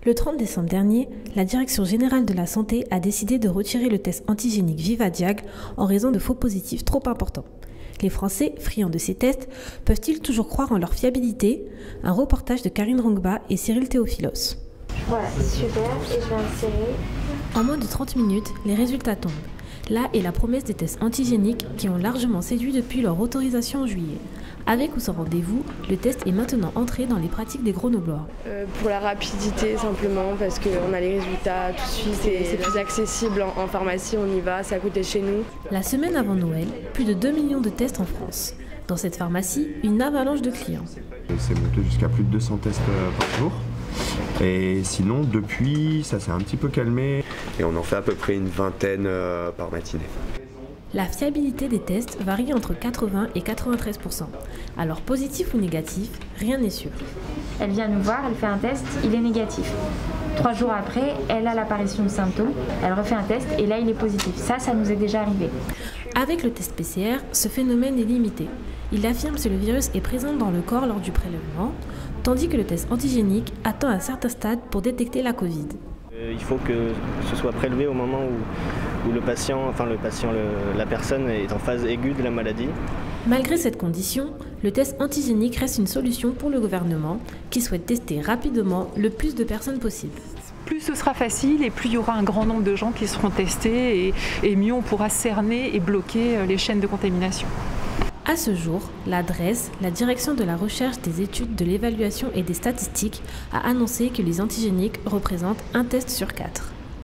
Le 30 décembre dernier, la Direction générale de la santé a décidé de retirer le test antigénique Vivadiag en raison de faux positifs trop importants. Les Français, friands de ces tests, peuvent-ils toujours croire en leur fiabilité? Un reportage de Karine Rongba et Cyril Théophilos. Voilà, super, et je vais insérer. En moins de 30 minutes, les résultats tombent. Là est la promesse des tests antigéniques qui ont largement séduit depuis leur autorisation en juillet. Avec ou sans rendez-vous, le test est maintenant entré dans les pratiques des Grenoblois. Pour la rapidité simplement, parce qu'on a les résultats tout de suite et c'est plus accessible en pharmacie, on y va, c'est à côté de chez nous. La semaine avant Noël, plus de 2 millions de tests en France. Dans cette pharmacie, une avalanche de clients. C'est monté jusqu'à plus de 200 tests par jour. Et sinon, depuis, ça s'est un petit peu calmé. Et on en fait à peu près une vingtaine par matinée. La fiabilité des tests varie entre 80 et 93%. Alors positif ou négatif, rien n'est sûr. Elle vient nous voir, elle fait un test, il est négatif. 3 jours après, elle a l'apparition de symptômes, elle refait un test et là il est positif. Ça nous est déjà arrivé. Avec le test PCR, ce phénomène est limité. Il affirme si le virus est présent dans le corps lors du prélèvement, tandis que le test antigénique atteint un certain stade pour détecter la Covid. Il faut que ce soit prélevé au moment où la personne est en phase aiguë de la maladie. Malgré cette condition, le test antigénique reste une solution pour le gouvernement qui souhaite tester rapidement le plus de personnes possible. Plus ce sera facile et plus il y aura un grand nombre de gens qui seront testés et mieux on pourra cerner et bloquer les chaînes de contamination. À ce jour, la DREES, la Direction de la recherche, des études, de l'évaluation et des statistiques, a annoncé que les antigéniques représentent un test sur 4.